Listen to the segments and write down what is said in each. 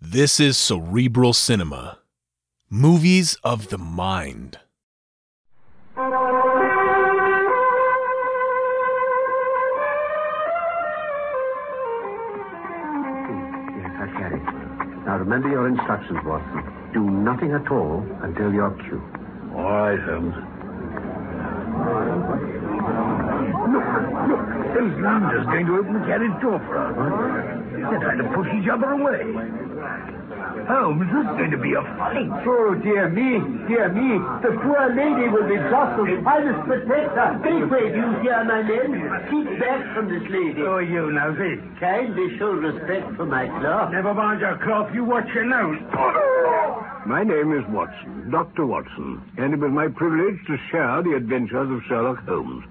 This is Cerebral Cinema. Movies of the mind. Yes, I get it. Now remember your instructions, Watson. Do nothing at all until your cue. All right, Holmes. Look. Those loungers going to open the carriage door for us. They're trying to push each other away. Holmes, this is going to be a fight. Oh, dear me. The poor lady will be jostled. I must protect her. Make way, you hear, my men. Keep back from this lady. Who are you, Nosey? Kindly show respect for my cloth. Never mind your cloth. You watch your nose. My name is Watson, Dr. Watson, and it was my privilege to share the adventures of Sherlock Holmes.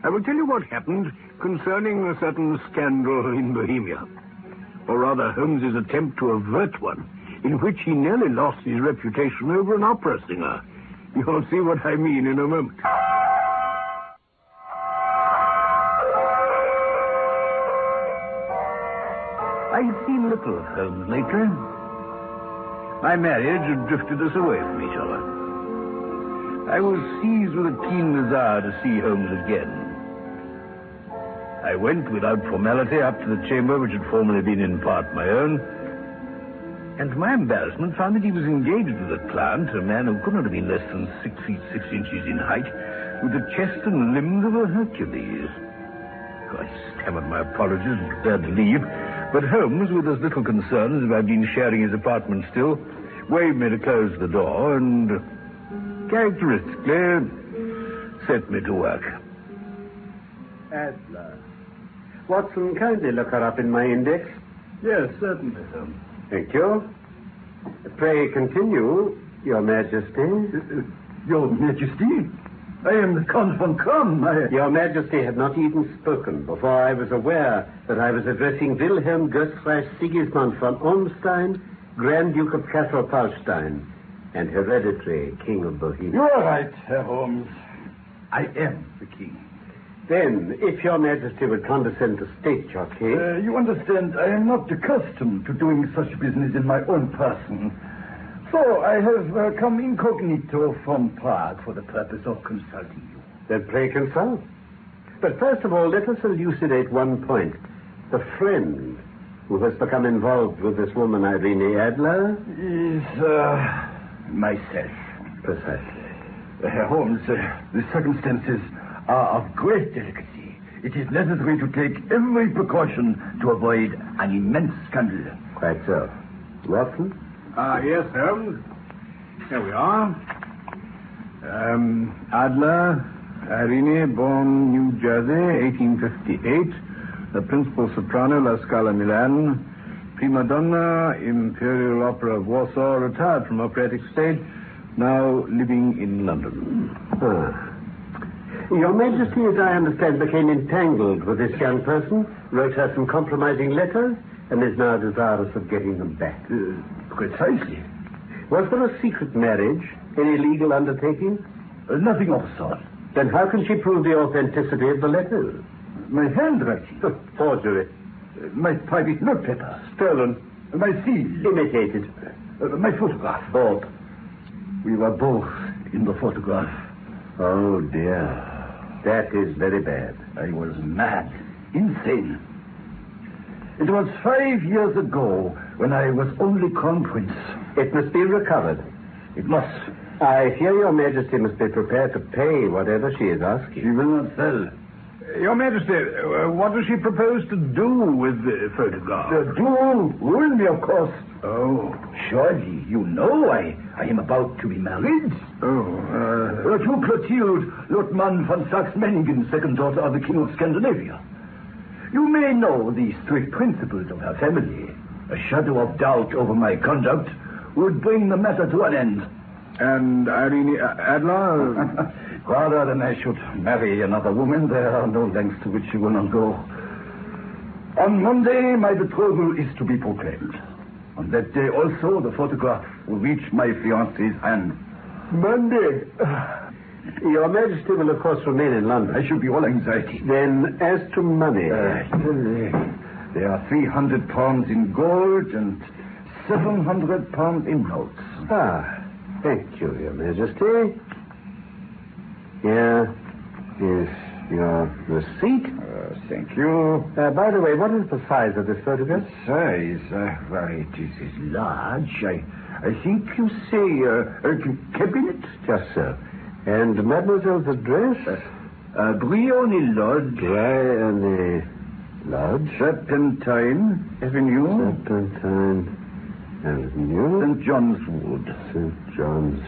I will tell you what happened concerning a certain scandal in Bohemia. Or rather, Holmes's attempt to avert one, in which he nearly lost his reputation over an opera singer. You'll see what I mean in a moment. I've seen little of Holmes lately. My marriage had drifted us away from each other. I was seized with a keen desire to see Holmes again. I went without formality up to the chamber which had formerly been in part my own, and to my embarrassment found that he was engaged with a client, a man who could not have been less than 6 feet 6 inches in height, with the chest and limbs of a Hercules. I stammered my apologies and prepared to leave, but Holmes, with as little concern as if I'd been sharing his apartment still, waved me to close the door and characteristically set me to work. Adler. Watson, kindly look her up in my index. Yes, certainly, sir. Thank you. Pray continue, Your Majesty. Your Majesty? I am the Count von Kram. Your Majesty had not even spoken before I was aware that I was addressing Wilhelm Götzreich Sigismund von Ormstein, Grand Duke of Cassel-Palstein, and hereditary King of Bohemia. You are right, Herr Holmes. I am the king. Then, if Your Majesty would condescend to state your case... You understand, I am not accustomed to doing such business in my own person. So I have come incognito from Prague for the purpose of consulting you. Then pray consult. But first of all, let us elucidate one point. The friend who has become involved with this woman, Irene Adler... is, myself. Precisely. Herr Holmes, the circumstances are of great delicacy. It is necessary to take every precaution to avoid an immense scandal. Quite so. Watson? Yes, Holmes. Here we are. Adler, Irene, born New Jersey, 1858. The principal soprano, La Scala, Milan. Prima donna, Imperial Opera of Warsaw, retired from operatic stage, now living in London. Your Majesty, as I understand, became entangled with this young person, wrote her some compromising letters, and is now desirous of getting them back. Precisely. Was there a secret marriage? Any legal undertaking? Nothing of the sort. Then how can she prove the authenticity of the letters? My handwriting. Forgery. My private notepaper. Stolen. My seal. Imitated. My photograph. Bought. We were both in the photograph. Oh, dear. That is very bad. I was mad. Insane. It was 5 years ago when I was only crown prince. It must be recovered. It must. I fear Your Majesty must be prepared to pay whatever she is asking. She will not sell. Your Majesty, what does she propose to do with the photograph? Ruin me, of course. Oh, surely you know I am about to be married. To Clotilde Lotman von Saxe-Meiningen, second daughter of the King of Scandinavia. You may know the strict principles of her family. A shadow of doubt over my conduct would bring the matter to an end. And Irene Adler? Rather than I should marry another woman, there are no lengths to which she will not go. On Monday, my betrothal is to be proclaimed. On that day also, the photograph will reach my fiancé's hand. Monday? Your Majesty will, of course, remain in London. I should be all anxiety. Then, as to money... there are 300 pounds in gold and £700 in notes. Ah, thank you, Your Majesty. Here is your receipt. Thank you. By the way, what is the size of this photograph? Size? Well, it is large. I think you say a cabinet? Just so. And Mademoiselle's address? Briony Lodge. Briony Lodge? Serpentine Avenue. Serpentine Avenue. St. John's Wood. St. John's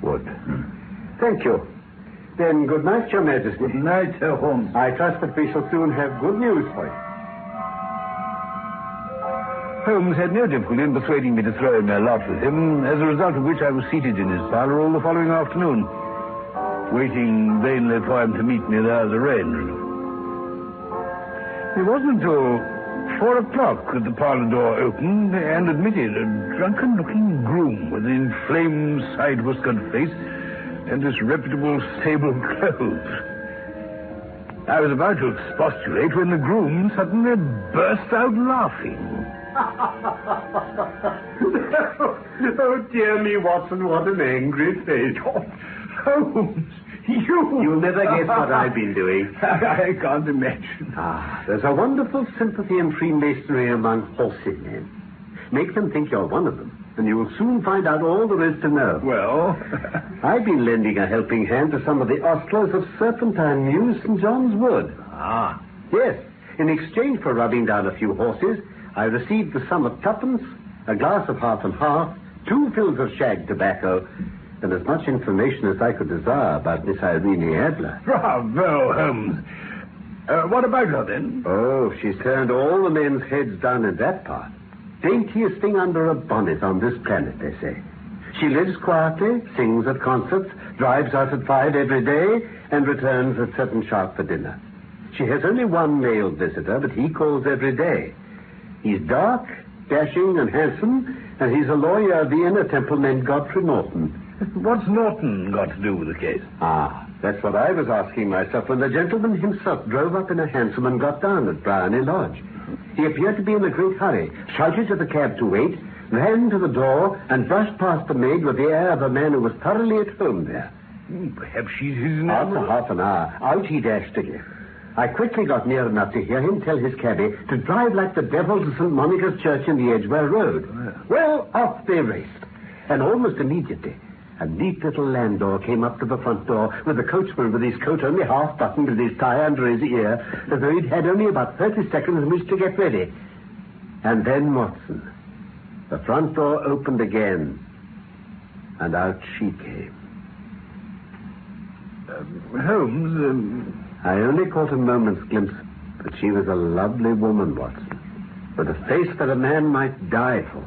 Wood. Thank you. Then good night, Your Majesty. Good night, Sir Holmes. I trust that we shall soon have good news for you. Holmes had no difficulty in persuading me to throw in my lot with him, as a result of which I was seated in his parlour all the following afternoon, waiting vainly for him to meet me there as arranged. It wasn't until 4 o'clock that the parlour door opened and admitted a drunken-looking groom with an inflamed side-whiskered face and disreputable stable clothes. I was about to expostulate when the groom suddenly burst out laughing. Oh, dear me, Watson, what an angry face. Oh, Holmes, You'll never guess what I've been doing. I can't imagine. There's a wonderful sympathy and Freemasonry among horsey men. Make them think you're one of them, and you will soon find out all there is to know. Well? I've been lending a helping hand to some of the ostlers of Serpentine Mews, St. John's Wood. Yes. In exchange for rubbing down a few horses, I received the sum of twopence, a glass of half and half, 2 fills of shag tobacco, and as much information as I could desire about Miss Irene Adler. Bravo, Holmes. What about her, then? Oh, she's turned all the men's heads down in that part. Daintiest thing under a bonnet on this planet, they say. She lives quietly, sings at concerts, drives out at 5 every day, and returns at 7 sharp for dinner. She has only one male visitor, but he calls every day. He's dark, dashing, and handsome, and he's a lawyer of the Inner Temple named Godfrey Norton. What's Norton got to do with the case? That's what I was asking myself when the gentleman himself drove up in a hansom and got down at Briony Lodge. He appeared to be in a great hurry, shouted to the cab to wait, ran to the door, and brushed past the maid with the air of a man who was thoroughly at home there. Perhaps she's his... After half an hour, out he dashed again. I quickly got near enough to hear him tell his cabby to drive like the devil to St. Monica's Church in the Edgware Road. Well, off they raced. And almost immediately, a neat little landau came up to the front door with the coachman with his coat only half buttoned and his tie under his ear, as though he'd had only about 30 seconds in which to get ready. And then, Watson, the front door opened again, and out she came. Holmes, I only caught a moment's glimpse, but she was a lovely woman, Watson, with a face that a man might die for.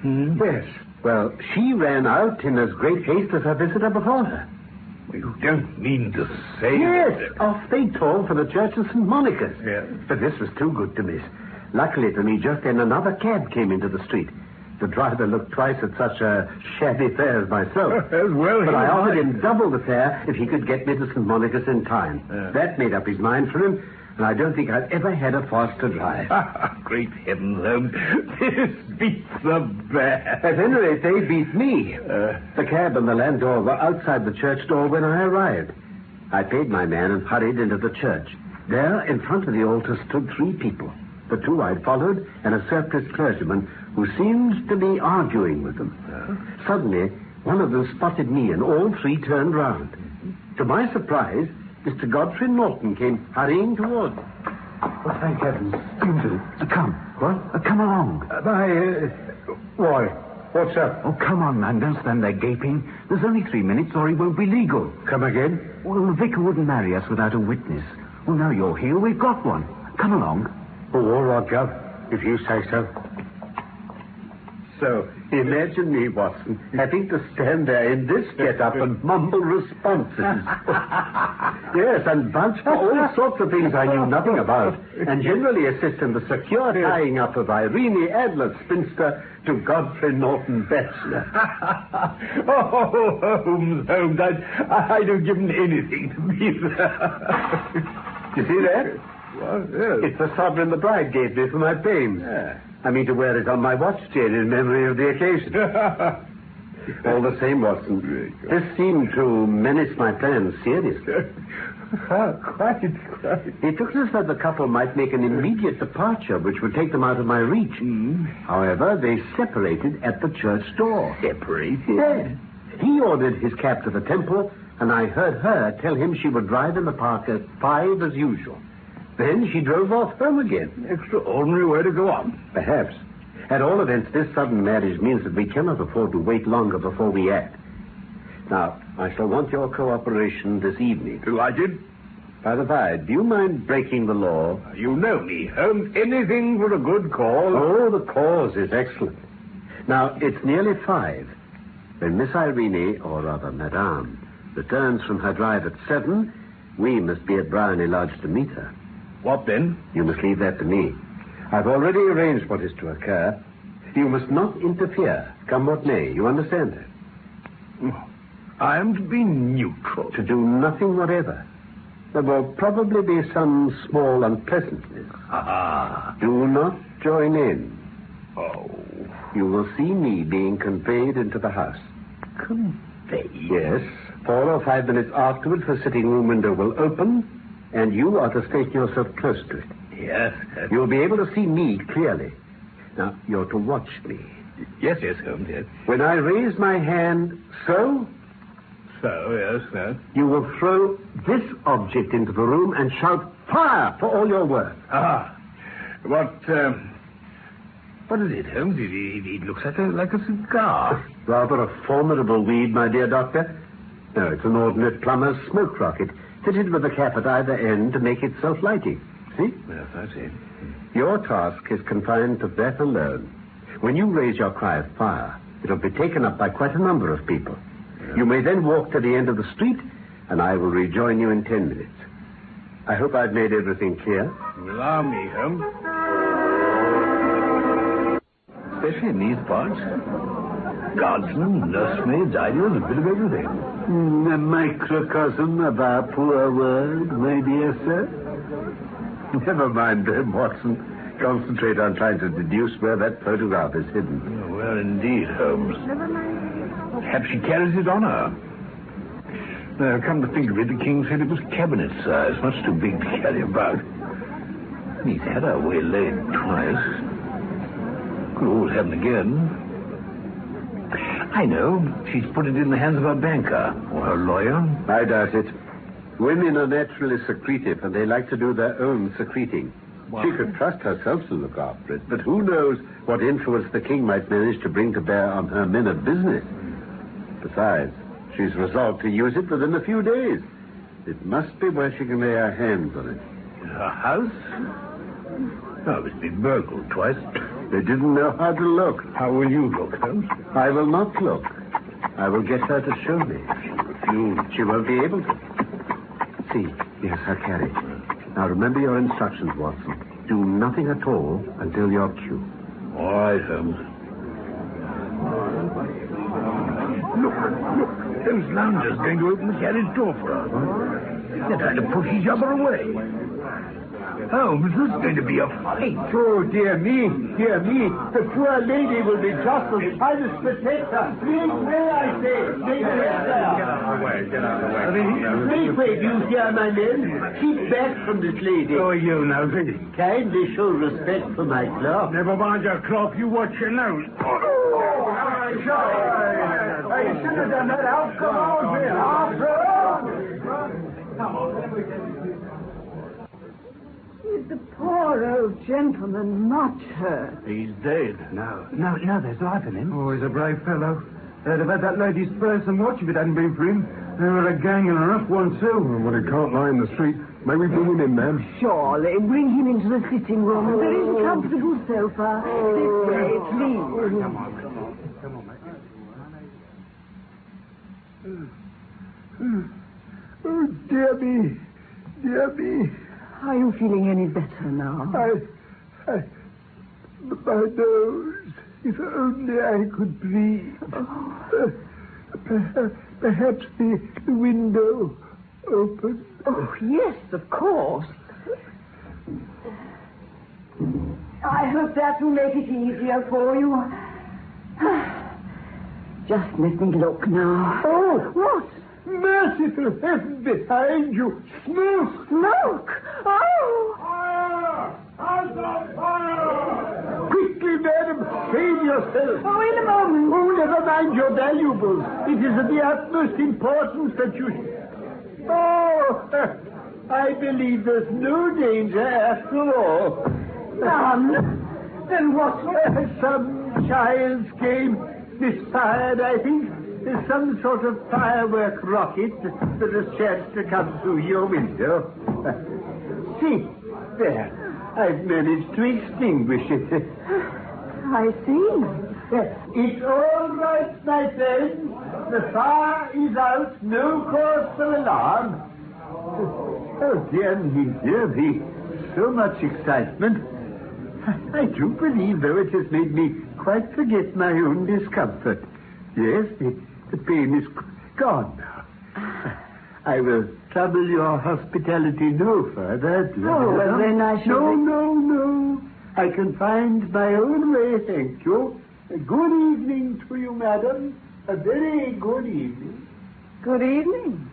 Yes. Well, she ran out in as great haste as her visitor before her. You don't mean to say... Yes, off they tore for the church of St. Monica's. Yes. But this was too good to miss. Luckily for me, just then another cab came into the street. The driver looked twice at such a shabby fare as myself. Well, but I offered him double the fare if he could get me to St. Monica's in time. That made up his mind for him, and I don't think I've ever had a faster drive. Great heavens, Holmes. This beats the best. At any rate, they beat me. The cab and the landau were outside the church door when I arrived. I paid my man and hurried into the church. There, in front of the altar, stood 3 people. The 2 I'd followed, and a surpliced clergyman who seemed to be arguing with them. Suddenly, one of them spotted me, and all 3 turned round. To my surprise, Mr. Godfrey Norton came hurrying towards me. Oh, thank heavens. You two, come. What? Come along. Why? What's up? Oh, come on, man. Don't stand there gaping. There's only 3 minutes or he won't be legal. Come again? Well, the vicar wouldn't marry us without a witness. Well, now you're here. We've got one. Come along. Oh, all right, Gov, if you say so. So, imagine me, Watson, having to stand there in this get-up and mumble responses. Yes, and vouch for all sorts of things I knew nothing about, and generally assist in the secure tying up of Irene Adler, spinster, to Godfrey Norton, bachelor. Oh, Holmes, I'd have given anything to be there. You see that? What? Yes. It's the sovereign the bride gave me for my pains. Yeah. I mean to wear it on my watch chain in memory of the occasion. All the same, Watson, this seemed to menace my plans seriously. Quite. It looks as though the couple might make an immediate departure, which would take them out of my reach. However, they separated at the church door. Separated? Yes. He ordered his cab to the temple, and I heard her tell him she would drive in the park at 5 as usual. Then she drove off home again. Extraordinary way to go on. Perhaps. At all events, this sudden marriage means that we cannot afford to wait longer before we act. Now, I shall want your cooperation this evening. Delighted. By the by, do you mind breaking the law? You know me, Holmes. Anything for a good cause. Oh, the cause is excellent. Now, it's nearly 5. When Miss Irene, or rather Madame, returns from her drive at 7, we must be at Bryony Lodge to meet her. What then? You must leave that to me. I've already arranged what is to occur. You must not interfere, come what may. You understand that? I am to be neutral. To do nothing whatever. There will probably be some small unpleasantness. Ah. Do not join in. Oh. You will see me being conveyed into the house. Conveyed? Yes. 4 or 5 minutes afterwards, the sitting room window will open, and you are to station yourself close to it. Yes. You'll be able to see me clearly. Now, you're to watch me. Yes, Holmes, yes. When I raise my hand, so, Yes. you will throw this object into the room and shout, "Fire!" for all you're worth. Ah. What is it, Holmes? It looks like a cigar. Rather a formidable weed, my dear doctor. No, it's an ordinary plumber's smoke rocket, fitted with a cap at either end to make it self-lighting. See? Yes, I see. Your task is confined to that alone. When you raise your cry of fire, it'll be taken up by quite a number of people. Yeah. You may then walk to the end of the street, and I will rejoin you in 10 minutes. I hope I've made everything clear. Allow me, Holmes. Especially in these parts. Guardsmen, nursemaids, ideas, a bit of everything. A microcosm of our poor world, my dear sir. Never mind them, Watson. Concentrate on trying to deduce where that photograph is hidden. Oh, well, indeed, Holmes. Perhaps she carries it on her. Come to think of it, the king said it was cabinet size, much too big to carry about. He's had her waylaid twice. Could always happen again. I know. She's put it in the hands of her banker or her lawyer. I doubt it. Women are naturally secretive, and they like to do their own secreting. Wow. She could trust herself to look after it, but who knows what influence the king might manage to bring to bear on her men of business. Besides, she's resolved to use it within a few days. It must be where she can lay her hands on it. Her house? Oh, it's been burgled twice. They didn't know how to look. How will you look, Holmes? I will not look. I will get her to show me. She won't be able to. See, here's her carriage. Now remember your instructions, Watson. Do nothing at all until your cue. All right, Holmes. Look. Those loungers going to open the carriage door for her. They're trying to push each other away. Holmes, this is going to be a fight. Oh, dear me. The poor lady will be jostled. I must protect her. Make way, I say. Make way, sir. Get out of the way. Make way, do you hear, my men? Keep back from this lady. Who are you now, please? Kindly show respect for my cloth. Never mind your cloth. You watch your nose. Hey, you shouldn't have done that. Out, come on, Come on. The poor old gentleman not hurt. He's dead. No, there's life in him. Oh, he's a brave fellow. They'd have had that lady's purse and watch if it hadn't been for him. They were a gang and a rough one, too. Well, he can't lie in the street. May we bring him in, ma'am? Surely, bring him into the sitting room. There is a comfortable sofa. This way, please. Come on, mate. Oh, dear me. Are you feeling any better now? My nose. If only I could breathe. Perhaps the window open. Oh, yes, of course. I hope that will make it easier for you. Just let me look now. Oh! What? Merciful heaven, behind you! Smoke! Smoke! Oh! Fire! House on fire! Quickly, madam, save yourself! Oh, in a moment. Oh, never mind your valuables. It is of the utmost importance that you... Oh! I believe there's no danger after all. None. Then what? Some child came misfired, I think. There's some sort of firework rocket that has chanced to come through your window. See, there. I've managed to extinguish it. I see. It's all right, my friend. The fire is out. No cause for alarm. Oh, dear me. So much excitement. I do believe, though, it has made me quite forget my own discomfort. Yes, the pain is gone now. I will trouble your hospitality no further. Oh, well, then I shall... No. I can find my own way, thank you. A good evening to you, madam. A very good evening. Good evening.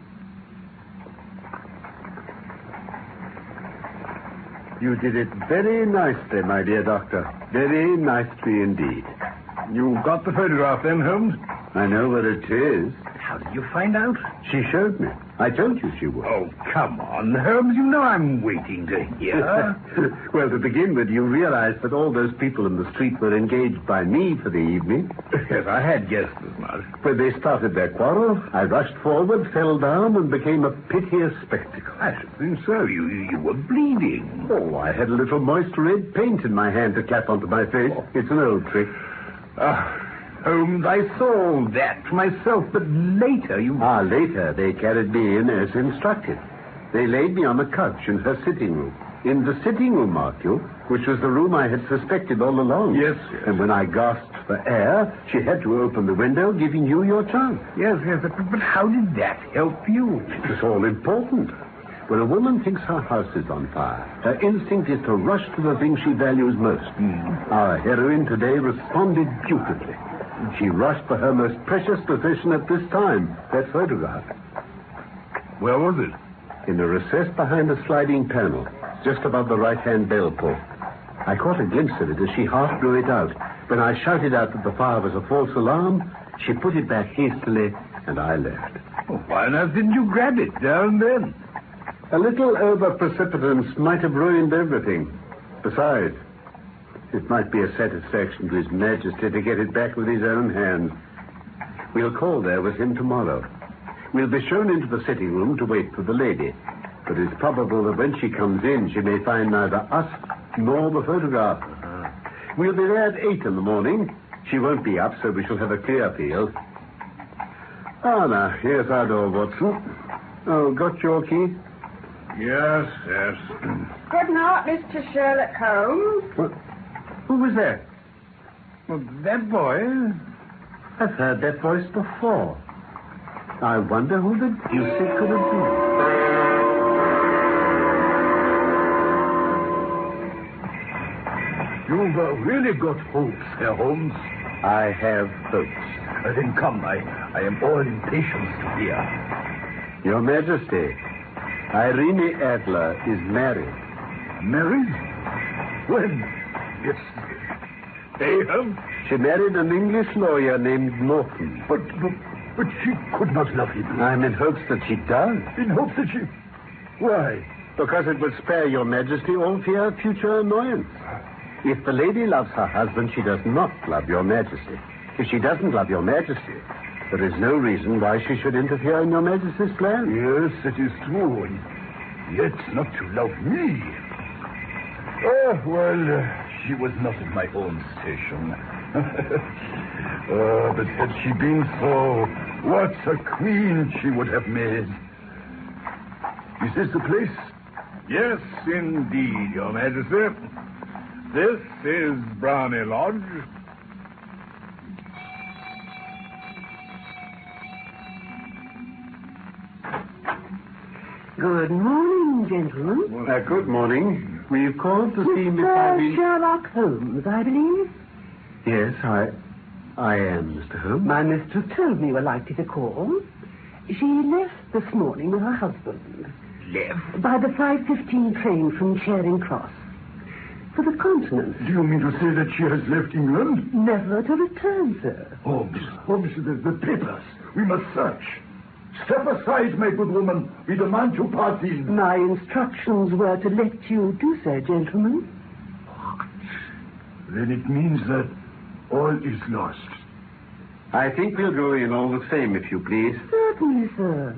You did it very nicely, my dear doctor. Very nicely indeed. You got the photograph then, Holmes? I know where it is. How did you find out? She showed me. I told you she would. Oh, come on, Holmes. You know I'm waiting to hear. Well, to begin with, you realized that all those people in the street were engaged by me for the evening. Yes, I had guessed as much. When they started their quarrel, I rushed forward, fell down, and became a piteous spectacle. I should think so. You were bleeding. Oh, I had a little moist red paint in my hand to clap onto my face. It's an old trick. Holmes, I saw all that myself, but later you... Later, they carried me in as instructed. They laid me on a couch in her sitting room. In the sitting room, mark you, which was the room I had suspected all along. Yes. And when I gasped for air, she had to open the window, giving you your chance. Yes, but how did that help you? It was all important. When a woman thinks her house is on fire, her instinct is to rush to the thing she values most. Our heroine today responded beautifully. She rushed for her most precious possession at this time, that photograph. Where was it? In a recess behind a sliding panel, just above the right-hand bell pull. I caught a glimpse of it as she half blew it out. When I shouted out that the fire was a false alarm, she put it back hastily, and I left. Oh, why on earth didn't you grab it there and then? A little over-precipitance might have ruined everything. Besides, it might be a satisfaction to His Majesty to get it back with his own hands. We'll call there with him tomorrow. We'll be shown into the sitting room to wait for the lady. But it's probable that when she comes in, she may find neither us nor the photograph. We'll be there at 8 in the morning. She won't be up, so we shall have a clear field. Now, here's our door, Watson. Oh, got your key? Yes. Good night, Mr. Sherlock Holmes. What? Who was that? Well, that boy. I've heard that voice before. I wonder who the deuce it could have been. You've really got hopes, Herr Holmes. I have hopes. Then come, I am all impatience to hear. Your Majesty, Irene Adler is married. Married? When? Yes. Holmes? She married an English lawyer named Norton. But she could not love him. I'm in hopes that she does. In hopes that she... Why? Because it would spare your Majesty all fear of future annoyance. If the lady loves her husband, she does not love your Majesty. If she doesn't love your Majesty, there is no reason why she should interfere in your Majesty's plans. Yes, it is true. And yet not to love me. Oh, well, she was not in my own station. But had she been so, what a queen she would have made. Is this the place? Yes, indeed, Your Majesty. This is Brownie Lodge. Good morning, gentlemen. Good morning. We've called to see Miss Irene... Sherlock Holmes, I believe. Yes, I am, Mr. Holmes. My mistress told me you were likely to call. She left this morning with her husband. Left? By the 5:15 train from Charing Cross. For the continent. Do you mean to say that she has left England? Never to return, sir. Holmes, the papers. We must search. Step aside, my good woman. We demand you pass in. My instructions were to let you do so, gentlemen. Then it means that all is lost. I think we'll go in all the same, if you please. Certainly, sir.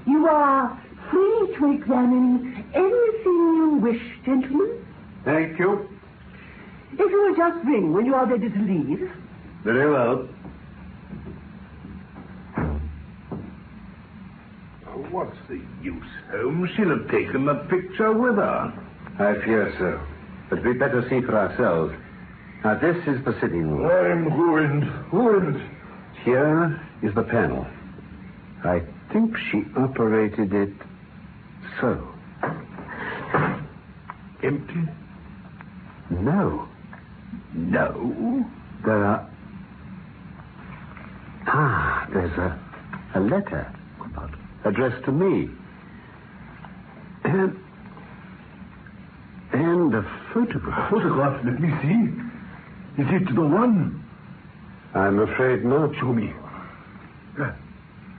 You are free to examine anything you wish, gentlemen. Thank you. If you will just ring when you are ready to leave. Very well. What's the use, Holmes? She'll have taken the picture with her. I fear so. But we'd better see for ourselves. Now, this is the sitting room. I'm ruined. Here is the panel. I think she operated it so. Empty? No. No. There are... there's a letter addressed to me. And a photograph. Photograph, let me see. Is it the one? I'm afraid not. Show me.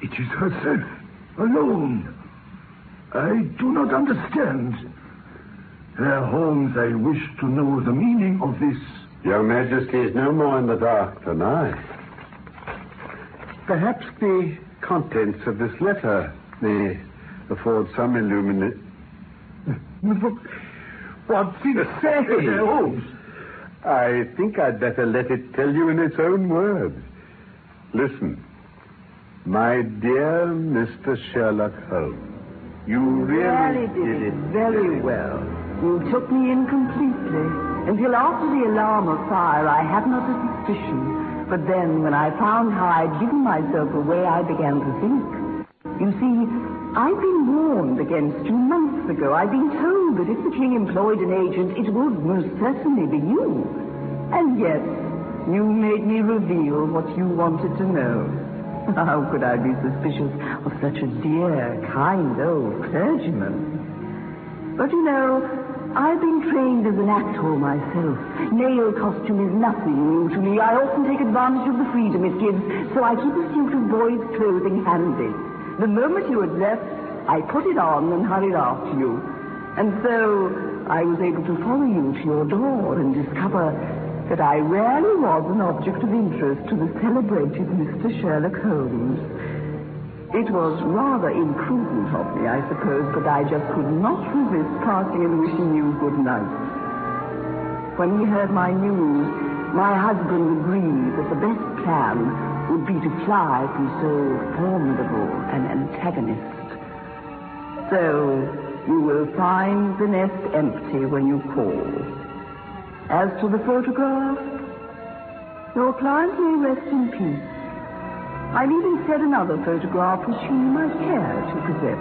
It is herself, alone. I do not understand. Herr Holmes, I wish to know the meaning of this. Your Majesty is no more in the dark than I. Perhaps the contents of this letter may afford some illumination. What's it say, Herr Holmes? I think I'd better let it tell you in its own words. Listen. My dear Mr. Sherlock Holmes, you really did it very well. You took me in completely. Until after the alarm of fire, I had not a suspicion. But then, when I found how I'd given myself away, I began to think. You see, I'd been warned against you months ago. I'd been told that if the king employed an agent, it would most certainly be you. And yet, you made me reveal what you wanted to know. How could I be suspicious of such a dear, kind old clergyman? But you know, I've been trained as an actor myself. Male costume is nothing new to me. I often take advantage of the freedom it gives, so I keep a suit of boy's clothing handy. The moment you had left, I put it on and hurried after you. And so I was able to follow you to your door and discover that I rarely was an object of interest to the celebrated Mr. Sherlock Holmes. It was rather imprudent of me, I suppose, but I just could not resist passing and wishing you good night. When he heard my news, my husband agreed that the best plan would be to fly from so formidable an antagonist. So, you will find the nest empty when you call. As to the photograph, your client may rest in peace. I've even set another photograph which you might care to possess.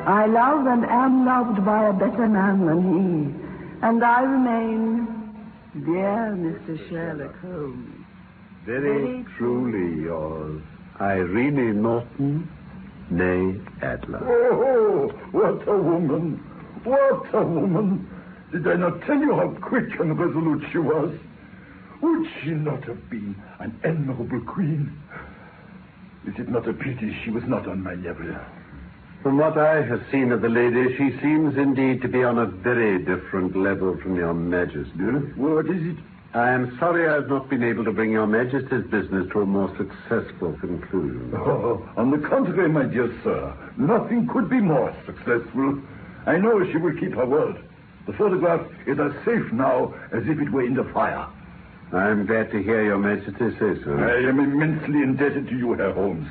I love and am loved by a better man than he, and I remain, dear Mr. Sherlock Holmes. Very truly yours, Irene Norton, née Adler. Oh, what a woman! What a woman! Did I not tell you how quick and resolute she was? Would she not have been an admirable queen? Is it not a pity she was not on my level? From what I have seen of the lady, she seems indeed to be on a very different level from your Majesty. What is it? I am sorry I have not been able to bring your Majesty's business to a more successful conclusion. Oh, on the contrary, my dear sir, nothing could be more successful. I know she will keep her word. The photograph is as safe now as if it were in the fire. I am glad to hear your Majesty say so. I am immensely indebted to you, Herr Holmes.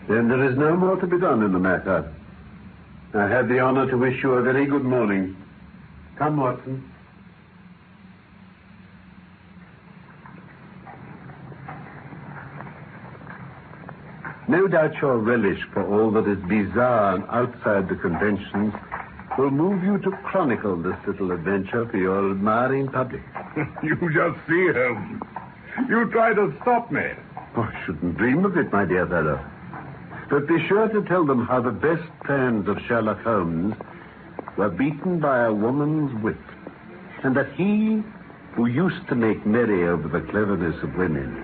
Then there is no more to be done in the matter. I have the honor to wish you a very good morning. Come, Watson. No doubt your relish for all that is bizarre and outside the conventions will move you to chronicle this little adventure for your admiring public. You just see, Holmes. You try to stop me. Oh, I shouldn't dream of it, my dear fellow. But be sure to tell them how the best fans of Sherlock Holmes were beaten by a woman's wit, and that he, who used to make merry over the cleverness of women,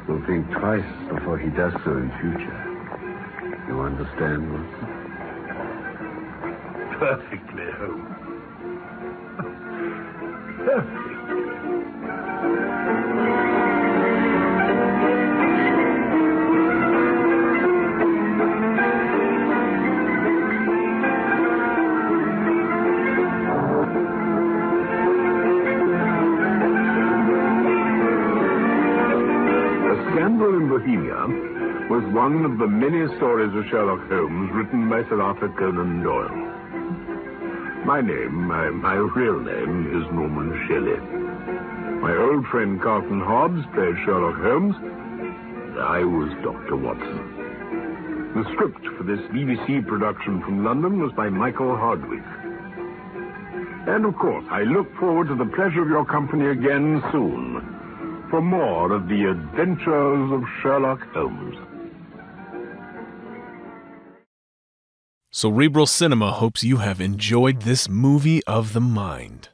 will think twice before he does so in future. You understand, Watson? Perfectly, Holmes. Perfectly. Scandal in Bohemia was one of the many stories of Sherlock Holmes written by Sir Arthur Conan Doyle. My name, my real name, is Norman Shelley. My old friend Carlton Hobbs played Sherlock Holmes, and I was Dr. Watson. The script for this BBC production from London was by Michael Hardwick. And of course, I look forward to the pleasure of your company again soon, for more of the adventures of Sherlock Holmes. Cerebral Cinema hopes you have enjoyed this movie of the mind.